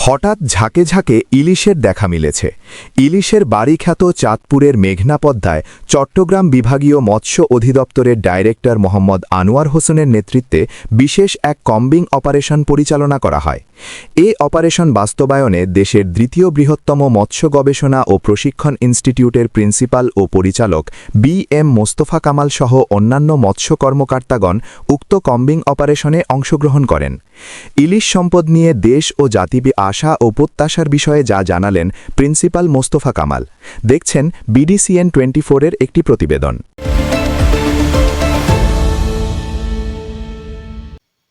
হঠাৎ ঝাঁকে ঝাঁকে ইলিশের দেখা মিলেছে। ইলিশের বাড়িখ্যাত চাঁদপুরের মেঘনা পদ্মায় চট্টগ্রাম বিভাগীয় মৎস্য অধিদপ্তরের ডাইরেক্টর মোহাম্মদ আনোয়ার হোসেনের নেতৃত্বে বিশেষ এক কম্বিং অপারেশন পরিচালনা করা হয়। এ অপারেশন বাস্তবায়নে দেশের দ্বিতীয় বৃহত্তম মৎস্য গবেষণা ও প্রশিক্ষণ ইনস্টিটিউটের প্রিন্সিপাল ও পরিচালক বি.এম. মোস্তফা কামাল সহ অন্যান্য মৎস্য কর্মকর্তাগণ উক্ত কম্বিং অপারেশনে অংশগ্রহণ করেন। ইলিশ সম্পদ নিয়ে দেশ ও জাতিবি আশা ও প্রত্যাশার বিষয়ে যা জানালেন প্রিন্সিপাল মোস্তফা কামাল। দেখছেন বিডিসিএন 24-এর একটি প্রতিবেদন।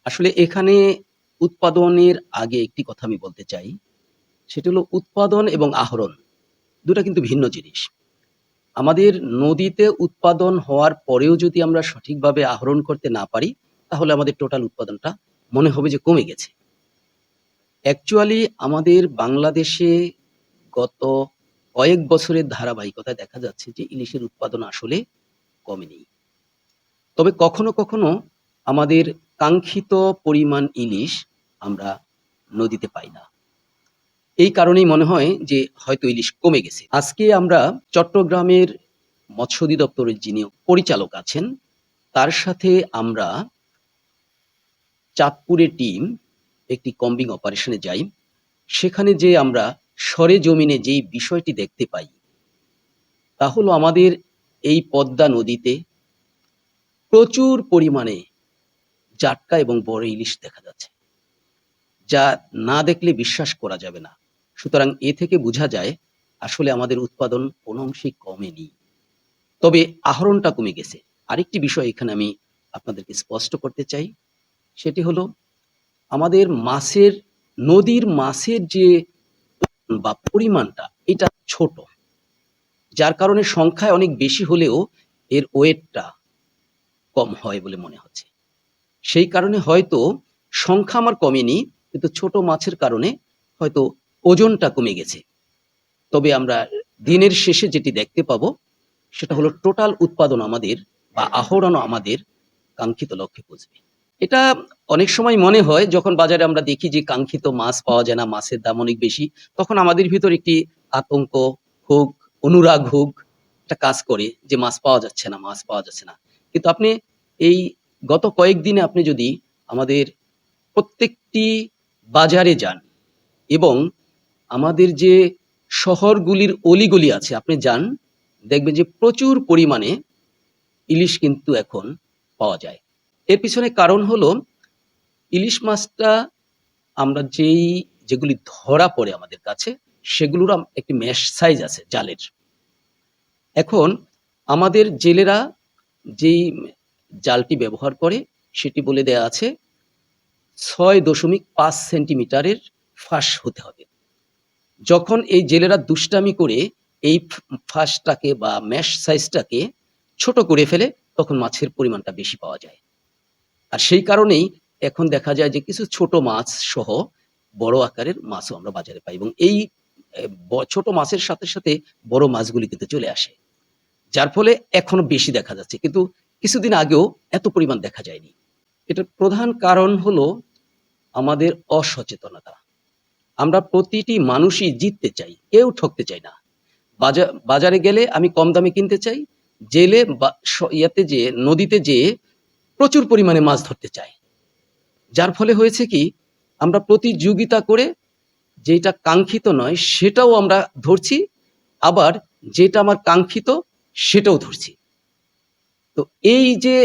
আসলে এখানে উৎপাদনের আগে একটি কথা আমি বলতে চাই, সেটা হলো উৎপাদন এবং আহরণ দুটা কিন্তু ভিন্ন জিনিস। আমাদের নদীতে উৎপাদন হওয়ার পরেও যদি আমরা সঠিকভাবে আহরণ করতে না পারি, তাহলে আমাদের টোটাল উৎপাদনটা মনে হবে যে কমে গেছে। অ্যাকচুয়ালি আমাদের বাংলাদেশে গত কয়েক বছরের ধারাবাহিকতায় দেখা যাচ্ছে যে ইলিশের উৎপাদন আসলে কমেনি। তবে কখনো কখনো আমাদের কাঙ্ক্ষিত পরিমাণ ইলিশ আমরা নদীতে পাই না। এই কারণেই মনে হয় যে হয়তো ইলিশ কমে গেছে। আজকে আমরা চট্টগ্রামের মৎস্য অধিদপ্তরের যিনি পরিচালক আছেন, তার সাথে আমরা চাঁদপুরের টিম একটি কম্বিং অপারেশনে যাই। সেখানে যে আমরা সরেজমিনে যেই বিষয়টি দেখতে পাই, তা হলো আমাদের এই পদ্মা নদীতে প্রচুর পরিমাণে জাটকা এবং বড় ইলিশ দেখা যাচ্ছে, যা না দেখলে বিশ্বাস করা যাবে না। সুতরাং এ থেকে বোঝা যায় আসলে আমাদের উৎপাদন কোনো অংশেই কমেনি, তবে আহরণটা কমে গেছে। আরেকটি বিষয় এখানে আমি আপনাদেরকে স্পষ্ট করতে চাই, সেটি হলো আমাদের নদীর মাছের যে বা পরিমাণটা এটা ছোট, যার কারণে সংখ্যায় অনেক বেশি হলেও এর ওয়েটটা কম হয় বলে মনে হচ্ছে। সেই কারণে হয়তো সংখ্যা আমার কমেনি, কিন্তু ছোট মাছের কারণে হয়তো ওজনটা কমে গেছে। তবে আমরা দিনের শেষে যেটি দেখতে পাবো, সেটা হলো টোটাল উৎপাদন আমাদের বা আহরণ আমাদের কাঙ্ক্ষিত লক্ষ্যে পৌঁছবে। এটা অনেক সময় মনে হয় যখন বাজারে আমরা দেখি যে কাঙ্ক্ষিত মাছ পাওয়া যায় না, মাছের দাম অনেক বেশি, তখন আমাদের ভিতর একটি আতঙ্ক হোক, অনুরাগ হোক, একটা কাজ করে যে মাছ পাওয়া যাচ্ছে না, মাছ পাওয়া যাচ্ছে না। কিন্তু আপনি এই গত কয়েকদিনে আপনি যদি আমাদের প্রত্যেকটি বাজারে যান এবং আমাদের যে শহরগুলির অলিগলি আছে আপনি যান, দেখবেন যে প্রচুর পরিমাণে ইলিশ কিন্তু এখন পাওয়া যায়। এর পিছনে কারণ হলো ইলিশ মাছটা আমরা যেগুলি ধরা পড়ে আমাদের কাছে, সেগুলোর একটি ম্যাশ সাইজ আছে জালের। এখন আমাদের জেলেরা যেই জালটি ব্যবহার করে সেটি বলে দেয়া আছে ৬.৫ সেন্টিমিটারের ফাঁস হতে হবে। যখন এই জেলেরা দুষ্টামি করে এই ফাঁসটাকে বা ম্যাশ সাইজটাকে ছোট করে ফেলে, তখন মাছের পরিমাণটা বেশি পাওয়া যায়। আর সেই কারণেই এখন দেখা যায় যে কিছু ছোট মাছ সহ বড় আকারের মাছও আমরা বাজারে পাই এবং এই ছোট মাছের সাথে সাথে বড় মাছগুলি কিন্তু চলে আসে, যার ফলে এখনো বেশি দেখা যাচ্ছে, কিন্তু কিছুদিন আগেও এত পরিমাণ দেখা যায়নি। এটার প্রধান কারণ হলো আমাদের অসচেতনতা। আমরা প্রতিটি মানুষই জিততে চাই, কেউ ঠকতে চাই না। বাজারে গেলে আমি কম দামে কিনতে চাই, জেলে বা ইয়াতে যেয়ে নদীতে যেয়ে প্রচুর পরিমাণে মাছ ধরতে চাই। যার ফলে হয়েছে কি, আমরা প্রতিযোগিতা করে যেটা কাঙ্ক্ষিত নয় সেটাও আমরা ধরছি, আবার যেটা আমার কাঙ্ক্ষিত সেটাও ধরছি। তো এই যে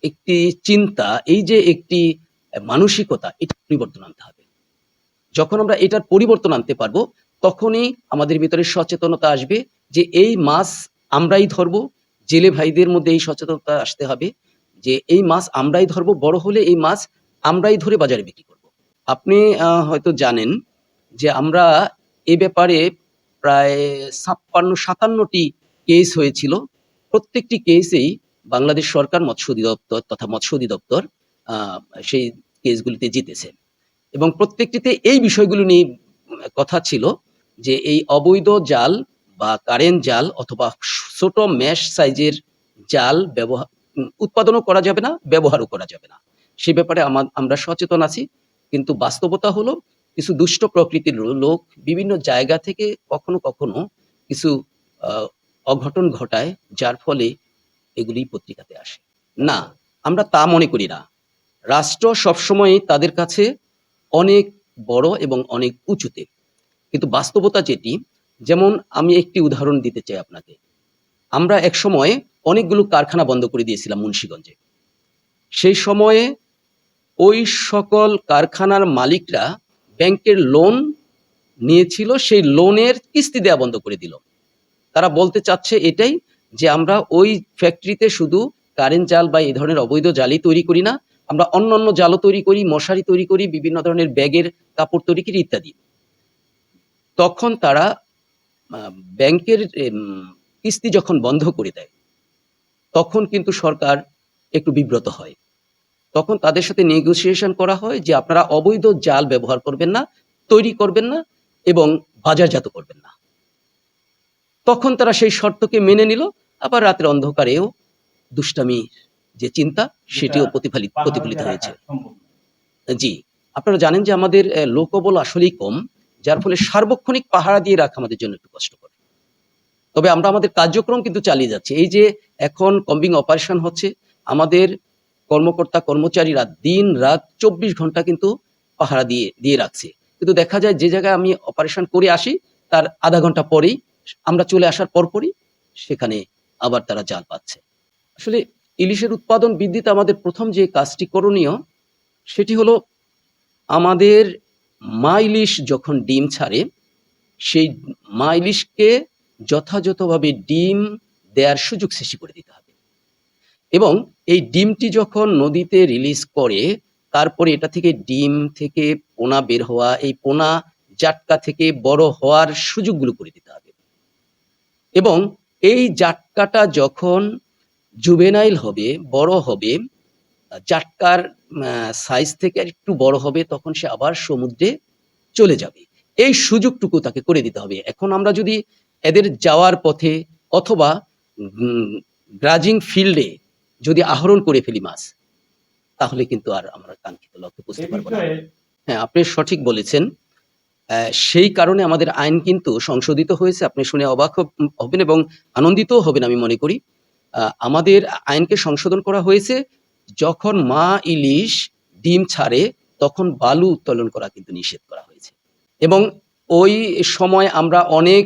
একটি চিন্তা, এই যে একটি মানসিকতা, এটা পরিবর্তন আনতে হবে। যখন আমরা এটার পরিবর্তন আনতে পারবো, তখনই আমাদের ভিতরে সচেতনতা আসবে যে এই মাছ আমরাই ধরবো। জেলে ভাইদের মধ্যে এই সচেতনতা আসতে হবে যে এই মাছ আমরাই ধরবো, বড় হলে এই মাছ আমরাই ধরে বাজারে বিক্রি করব। আপনি হয়তো জানেন যে আমরা এ ব্যাপারে প্রায় ৫৬-৫৭টি কেস হয়েছিল। প্রত্যেকটি কেসেই বাংলাদেশ সরকার মৎস্য অধিদপ্তর তথা মৎস্য অধিদপ্তর সেই কেসগুলিতে জিতেছে এবং প্রত্যেকটিতে এই বিষয়গুলো নিয়ে কথা ছিল যে এই অবৈধ জাল বা কারেন্ট জাল অথবা ছোট ম্যাশ সাইজের জাল উৎপাদনও করা যাবে না, ব্যবহারও করা যাবে না। সে ব্যাপারে আমরা সচেতন আছি, কিন্তু বাস্তবতা হলো কিছু দুষ্ট প্রকৃতির লোক বিভিন্ন জায়গা থেকে কখনো কখনো কিছু অঘটন ঘটায়, যার ফলে এগুলি পত্রিকাতে আসে। না, আমরা তা মনে করি না। রাষ্ট্র সবসময় তাদের কাছে অনেক বড় এবং অনেক উঁচুতে, কিন্তু বাস্তবতা যেটি, যেমন আমি একটি উদাহরণ দিতে চাই আপনাকে। আমরা এক সময় অনেকগুলো কারখানা বন্ধ করে দিয়েছিলাম মুন্সিগঞ্জে। সেই সময়ে ওই সকল কারখানার মালিকরা ব্যাংকের লোন নিয়েছিল, সেই লোনের কিস্তি দেয়া বন্ধ করে দিল। তারা বলতে চাচ্ছে এটাই, যে আমরা ওই ফ্যাক্টরিতে শুধু কারেন্ট জাল বা এই ধরনের অবৈধ জালই তৈরি করি না, আমরা অন্যান্য জালও তৈরি করি, মশারি তৈরি করি, বিভিন্ন ধরনের ব্যাগের কাপড় তৈরি করি ইত্যাদি। তখন তারা ব্যাংকের কিস্তি যখন বন্ধ করে দেয়, তখন কিন্তু সরকার একটু বিব্রত হয়। তখন তাদের সাথে নেগোসিয়েশন করা হয় যে আপনারা অবৈধ জাল ব্যবহার করবেন না, তৈরি করবেন না এবং বাজারজাত করবেন না। তখন তারা সেই শর্তকে মেনে নিল। আবার রাতের অন্ধকারেও দুষ্টামির যে চিন্তা, সেটিও প্রতিফলিত হয়েছে। জি, আপনারা জানেন যে আমাদের লোকবল আসলেই কম, যার ফলে সার্বক্ষণিক পাহারা দিয়ে রাখা আমাদের জন্য একটু কষ্টকর। তবে আমরা আমাদের কার্যক্রম কিন্তু চালিয়ে যাচ্ছি। এই যে এখন কম্বিং অপারেশন হচ্ছে, আমাদের কর্মকর্তা কর্মচারীরা দিন রাত 24 ঘন্টা কিন্তু পাহারা দিয়ে রাখছে। কিন্তু দেখা যায় যে জায়গায় আমি অপারেশন করে আসি, তার আধা ঘন্টা পরেই, আমরা চলে আসার পরপরই সেখানে আবার তারা জাল পাচ্ছে। আসলে ইলিশের উৎপাদন বৃদ্ধিতে আমাদের প্রথম যে কাজটি করণীয়, সেটি হলো আমাদের মা ইলিশ যখন ডিম ছাড়ে, সেই মা ইলিশকে যথাযথভাবে ডিম দেয়ার সুযোগ সৃষ্টি করে দিতে হবে। এবং এই ডিমটি যখন নদীতে রিলিজ করে, তারপরে এটা থেকে ডিম থেকে পোনা বের হওয়া, এই পোনা জাটকা থেকে বড় হওয়ার সুযোগগুলো করে দিতে হবে। এবং এই জাটকাটা যখন জুভেনাইল হবে, বড় হবে, জাটকার সাইজ থেকে একটু বড় হবে, তখন সে আবার সমুদ্রে চলে যাবে। এই সুযোগটুকু তাকে করে দিতে হবে। এখন আমরা যদি এদের যাওয়ার পথে অথবা গ্রাজিং ফিল্ডে যদি আহরণ করে ফেলি মাছ, তাহলে কিন্তু আর আমরা কাঙ্ক্ষিত লক্ষ্যে পৌঁছতে পারবো না। হ্যাঁ, আপনি সঠিক বলেছেন। সেই কারণে আমাদের আইন কিন্তু সংশোধিত হয়েছে। আপনি শুনে অবাক হবেন এবং আনন্দিতও হবেন আমি মনে করি। আমাদের আইনকে সংশোধন করা হয়েছে, যখন মা ইলিশ ডিম ছাড়ে তখন বালু উত্তোলন করা কিন্তু নিষেধ করা হয়েছে। এবং ওই সময় আমরা অনেক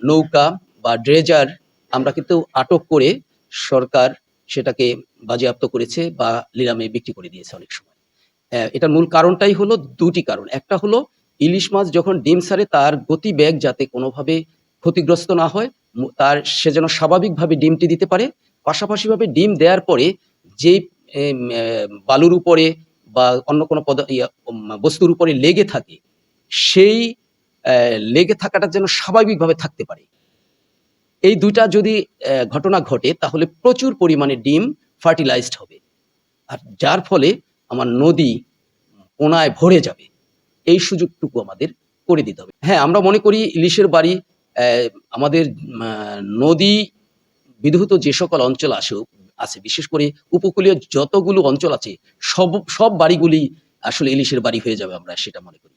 নৌকা বা ড্রেজার আমরা কিন্তু আটক করে সরকার সেটাকে বাজেয়াপ্ত করেছে বা লিলামে বিক্রি করে দিয়েছে অনেক সময়। এটার মূল কারণটাই হলো ২টি কারণ। একটা হলো ইলিশ মাছ যখন ডিম ছাড়ে, তার গতিবেগ যাতে কোনোভাবে ক্ষতিগ্রস্ত না হয়, সে যেন স্বাভাবিকভাবে ডিমটি দিতে পারে। পাশাপাশিভাবে ডিম দেওয়ার পরে যেই বালুর উপরে বা অন্য কোনো বস্তুর উপরে লেগে থাকে, সেই লেগে থাকাটা যেন স্বাভাবিকভাবে থাকতে পারে। এই ২টা যদি ঘটনা ঘটে, তাহলে প্রচুর পরিমাণে ডিম ফার্টিলাইজড হবে, আর যার ফলে আমার নদী পোনায় ভরে যাবে। এই সুযোগটুকু আমাদের করে দিতে হবে। হ্যাঁ, আমরা মনে করি ইলিশের বাড়ি আমাদের নদী বিধৌত যে সকল অঞ্চল আছে, বিশেষ করে উপকূলীয় যতগুলো অঞ্চল আছে, সব বাড়িগুলি আসলে ইলিশের বাড়ি হয়ে যাবে, আমরা সেটা মনে করি।